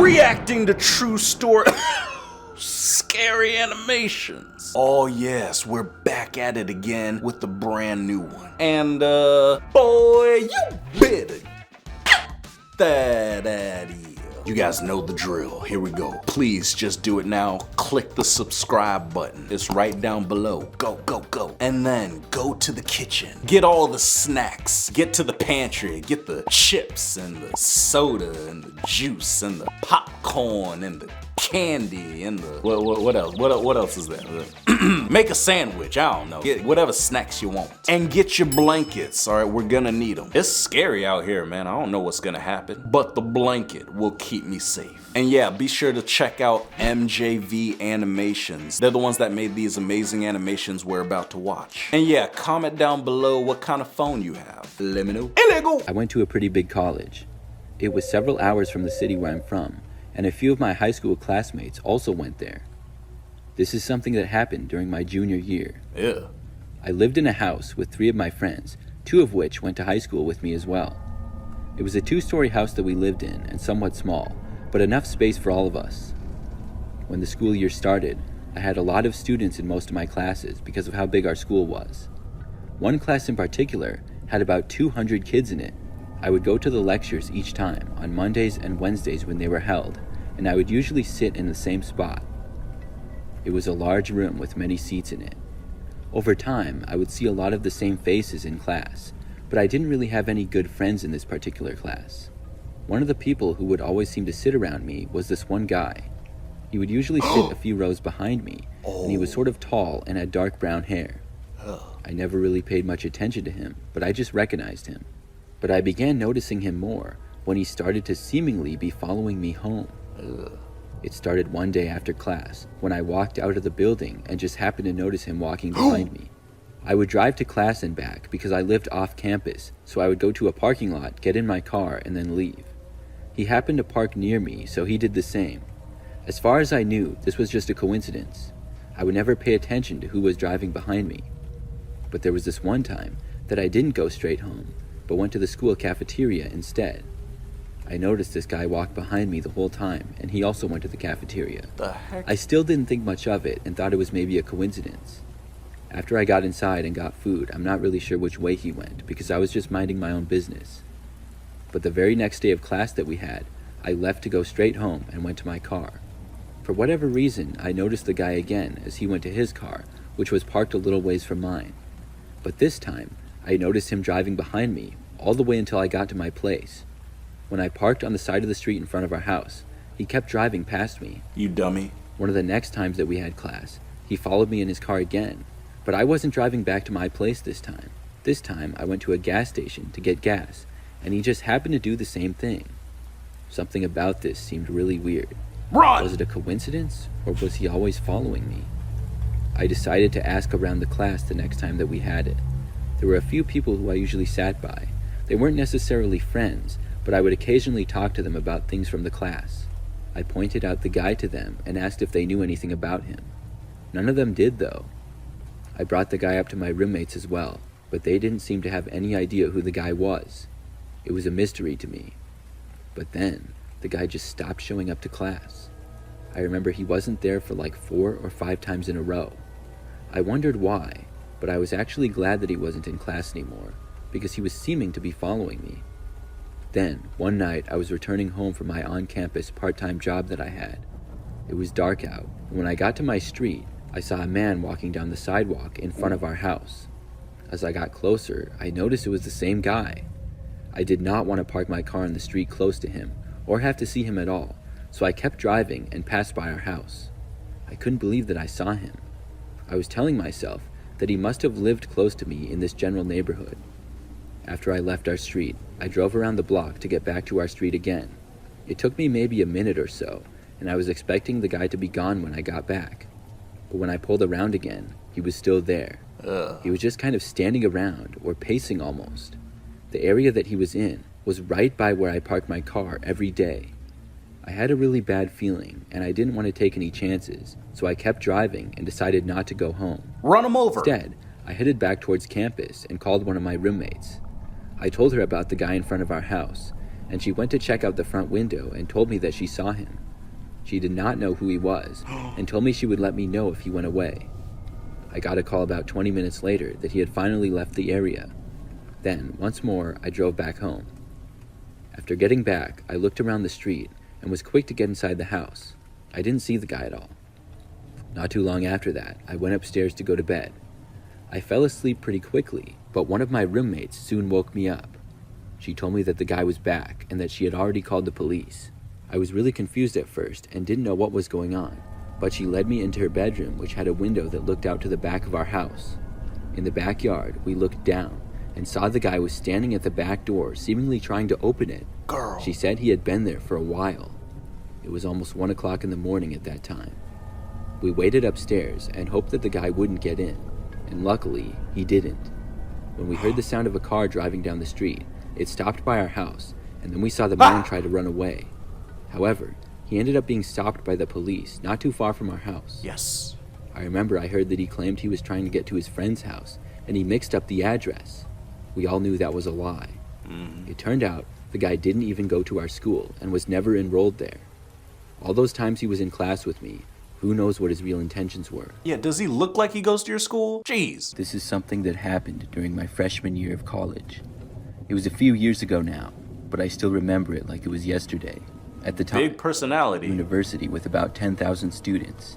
reacting to true story scary animations. Oh yes, we're back at it again with the brand new one. And boy, you better get that out of here. You guys know the drill. Here we go. Please just do it now. Click the subscribe button. It's right down below. Go, go, go. And then go to the kitchen. Get all the snacks. Get to the pantry. Get the chips and the soda and the juice and the popcorn and the candy and the what else? What else is there? Make a sandwich. I don't know. Get whatever snacks you want. And get your blankets. All right, we're gonna need them. It's scary out here, man. I don't know what's gonna happen, but the blanket will keep me safe. And yeah, be sure to check out MJV Animations. They're the ones that made these amazing animations we're about to watch. And yeah, comment down below what kind of phone you have. Let me know. Illegal. I went to a pretty big college. It was several hours from the city where I'm from, and a few of my high school classmates also went there. This is something that happened during my junior year. Yeah. I lived in a house with 3 of my friends, 2 of which went to high school with me as well. It was a 2-story house that we lived in and somewhat small, but enough space for all of us. When the school year started, I had a lot of students in most of my classes because of how big our school was. One class in particular had about 200 kids in it. I would go to the lectures each time on Mondays and Wednesdays when they were held, and I would usually sit in the same spot. It was a large room with many seats in it. Over time, I would see a lot of the same faces in class, but I didn't really have any good friends in this particular class. One of the people who would always seem to sit around me was this one guy. He would usually sit a few rows behind me, and he was sort of tall and had dark brown hair. I never really paid much attention to him, but I just recognized him. But I began noticing him more when he started to seemingly be following me home. It started one day after class, when I walked out of the building and just happened to notice him walking behind me. I would drive to class and back because I lived off campus, so I would go to a parking lot, get in my car, and then leave. He happened to park near me, so he did the same. As far as I knew, this was just a coincidence. I would never pay attention to who was driving behind me. But there was this one time that I didn't go straight home, but went to the school cafeteria instead. I noticed this guy walked behind me the whole time, and he also went to the cafeteria. The heck? I still didn't think much of it and thought it was maybe a coincidence. After I got inside and got food, I'm not really sure which way he went because I was just minding my own business. But the very next day of class that we had, I left to go straight home and went to my car. For whatever reason, I noticed the guy again as he went to his car, which was parked a little ways from mine. But this time, I noticed him driving behind me all the way until I got to my place. When I parked on the side of the street in front of our house, he kept driving past me. You dummy. One of the next times that we had class, he followed me in his car again, but I wasn't driving back to my place this time. This time, I went to a gas station to get gas, and he just happened to do the same thing. Something about this seemed really weird. Run! Was it a coincidence, or was he always following me? I decided to ask around the class the next time that we had it. There were a few people who I usually sat by. They weren't necessarily friends, but I would occasionally talk to them about things from the class. I pointed out the guy to them and asked if they knew anything about him. None of them did, though. I brought the guy up to my roommates as well, but they didn't seem to have any idea who the guy was. It was a mystery to me. But then, the guy just stopped showing up to class. I remember he wasn't there for like 4 or 5 times in a row. I wondered why, but I was actually glad that he wasn't in class anymore, because he was seeming to be following me. Then, one night, I was returning home from my on-campus part-time job that I had. It was dark out, and when I got to my street, I saw a man walking down the sidewalk in front of our house. As I got closer, I noticed it was the same guy. I did not want to park my car in the street close to him, or have to see him at all, so I kept driving and passed by our house. I couldn't believe that I saw him. I was telling myself that he must have lived close to me in this general neighborhood. After I left our street, I drove around the block to get back to our street again. It took me maybe a minute or so, and I was expecting the guy to be gone when I got back. But when I pulled around again, he was still there. He was just kind of standing around, or pacing almost. The area that he was in was right by where I parked my car every day. I had a really bad feeling, and I didn't want to take any chances, so I kept driving and decided not to go home. Run him over! Instead, I headed back towards campus and called one of my roommates. I told her about the guy in front of our house, and she went to check out the front window and told me that she saw him. She did not know who he was and told me she would let me know if he went away. I got a call about 20 minutes later that he had finally left the area. Then, once more, I drove back home. After getting back, I looked around the street and was quick to get inside the house. I didn't see the guy at all. Not too long after that, I went upstairs to go to bed. I fell asleep pretty quickly, but one of my roommates soon woke me up. She told me that the guy was back and that she had already called the police. I was really confused at first and didn't know what was going on, but she led me into her bedroom, which had a window that looked out to the back of our house. In the backyard, we looked down and saw the guy was standing at the back door, seemingly trying to open it. Girl. She said he had been there for a while. It was almost 1 o'clock in the morning at that time. We waited upstairs and hoped that the guy wouldn't get in, and luckily, he didn't. When we heard the sound of a car driving down the street, it stopped by our house, and then we saw the man try to run away. However, he ended up being stopped by the police not too far from our house. Yes. I remember I heard that he claimed he was trying to get to his friend's house, and he mixed up the address. We all knew that was a lie. It turned out the guy didn't even go to our school and was never enrolled there. All those times he was in class with me, who knows what his real intentions were. Yeah, does he look like he goes to your school? Jeez. This is something that happened during my freshman year of college. It was a few years ago now, but I still remember it like it was yesterday. At the time, Big personality. University with about 10,000 students.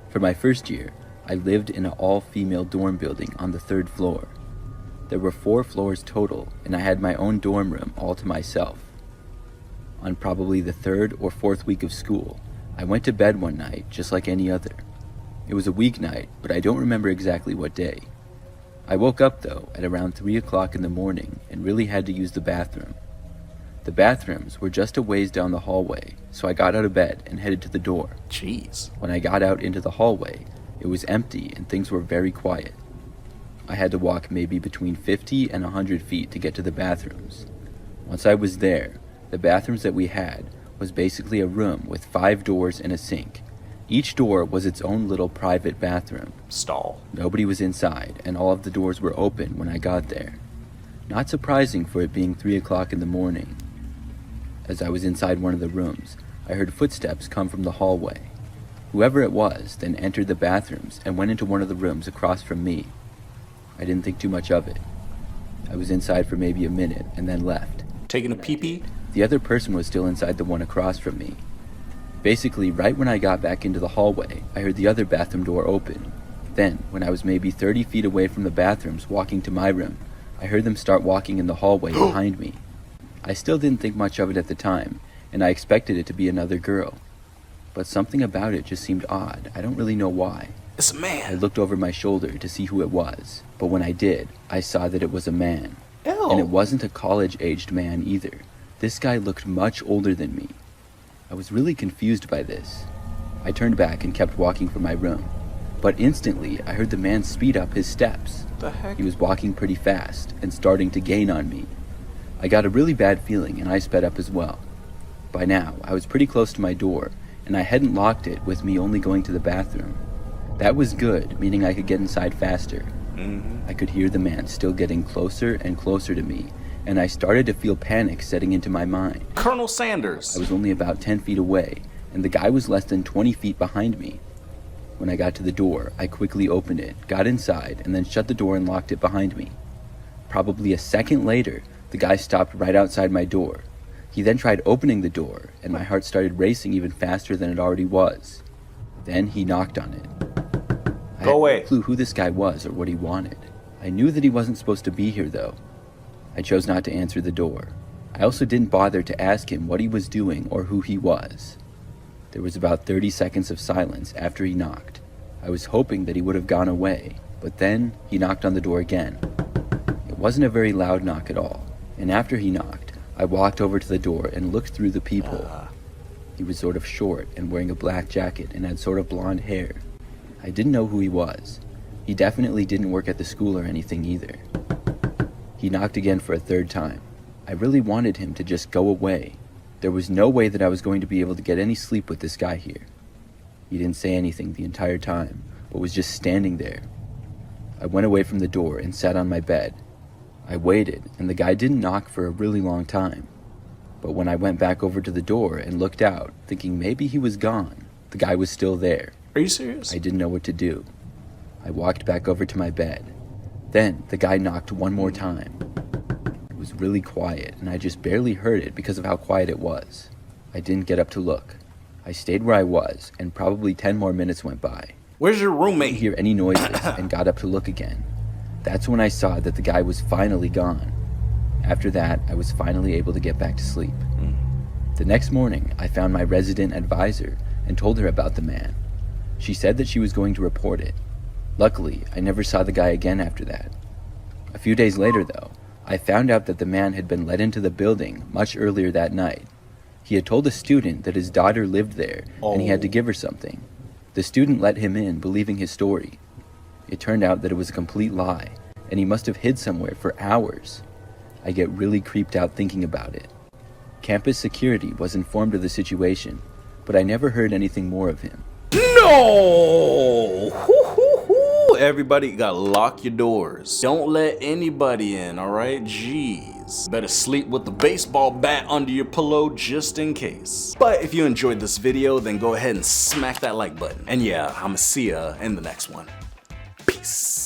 For my first year, I lived in an all-female dorm building on the 3rd floor. There were 4 floors total, and I had my own dorm room all to myself. On probably the 3rd or 4th week of school, I went to bed one night just like any other. It was a weeknight, but I don't remember exactly what day. I woke up though at around 3 o'clock in the morning and really had to use the bathroom. The bathrooms were just a ways down the hallway, so I got out of bed and headed to the door. Jeez. When I got out into the hallway, it was empty and things were very quiet. I had to walk maybe between 50 and 100 feet to get to the bathrooms. Once I was there, the bathrooms that we had was basically a room with 5 doors and a sink. Each door was its own little private bathroom. Stall. Nobody was inside, and all of the doors were open when I got there. Not surprising for it being 3 o'clock in the morning. As I was inside one of the rooms, I heard footsteps come from the hallway. Whoever it was then entered the bathrooms and went into one of the rooms across from me. I didn't think too much of it. I was inside for maybe a minute and then left. Taking a pee-pee? The other person was still inside the one across from me. Basically, right when I got back into the hallway, I heard the other bathroom door open. Then, when I was maybe 30 feet away from the bathrooms walking to my room, I heard them start walking in the hallway behind me. I still didn't think much of it at the time, and I expected it to be another girl. But something about it just seemed odd. I don't really know why. It's a I man. looked over my shoulder to see who it was, but when I did, I saw that it was a man. Ew. And it wasn't a college-aged man either. This guy looked much older than me. I was really confused by this. I turned back and kept walking from my room, but instantly I heard the man speed up his steps. The heck? He was walking pretty fast and starting to gain on me. I got a really bad feeling and I sped up as well. By now, I was pretty close to my door, and I hadn't locked it with me only going to the bathroom. That was good, meaning I could get inside faster. I could hear the man still getting closer and closer to me, and I started to feel panic setting into my mind. Colonel Sanders. I was only about 10 feet away, and the guy was less than 20 feet behind me. When I got to the door, I quickly opened it, got inside, and then shut the door and locked it behind me. Probably a second later, the guy stopped right outside my door. He then tried opening the door, and my heart started racing even faster than it already was. Then he knocked on it. I Go away. had no clue who this guy was or what he wanted. I knew that he wasn't supposed to be here, though. I chose not to answer the door. I also didn't bother to ask him what he was doing or who he was. There was about 30 seconds of silence after he knocked. I was hoping that he would have gone away, but then he knocked on the door again. It wasn't a very loud knock at all, and after he knocked, I walked over to the door and looked through the peephole. He was sort of short and wearing a black jacket and had sort of blonde hair. I didn't know who he was. He definitely didn't work at the school or anything either. He knocked again for a 3rd time. I really wanted him to just go away. There was no way that I was going to be able to get any sleep with this guy here. He didn't say anything the entire time, but was just standing there. I went away from the door and sat on my bed. I waited, and the guy didn't knock for a really long time. But when I went back over to the door and looked out, thinking maybe he was gone, the guy was still there. Are you serious? I didn't know what to do. I walked back over to my bed. Then the guy knocked one more time. It was really quiet, and I just barely heard it because of how quiet it was. I didn't get up to look. I stayed where I was, and probably 10 more minutes went by. Where's your I roommate? didn't hear any noises and got up to look again. That's when I saw that the guy was finally gone. After that, I was finally able to get back to sleep. The next morning, I found my resident advisor and told her about the man. She said that she was going to report it. Luckily, I never saw the guy again after that. A few days later, though, I found out that the man had been let into the building much earlier that night. He had told a student that his daughter lived there and he had to give her something. The student let him in, believing his story. It turned out that it was a complete lie, and he must have hid somewhere for hours. I get really creeped out thinking about it. Campus security was informed of the situation, but I never heard anything more of him. No! Hoo-hoo-hoo. Everybody gotta lock your doors. Don't let anybody in, alright? Jeez. Better sleep with the baseball bat under your pillow just in case. But if you enjoyed this video, then go ahead and smack that like button. And yeah, I'ma see ya in the next one. Peace.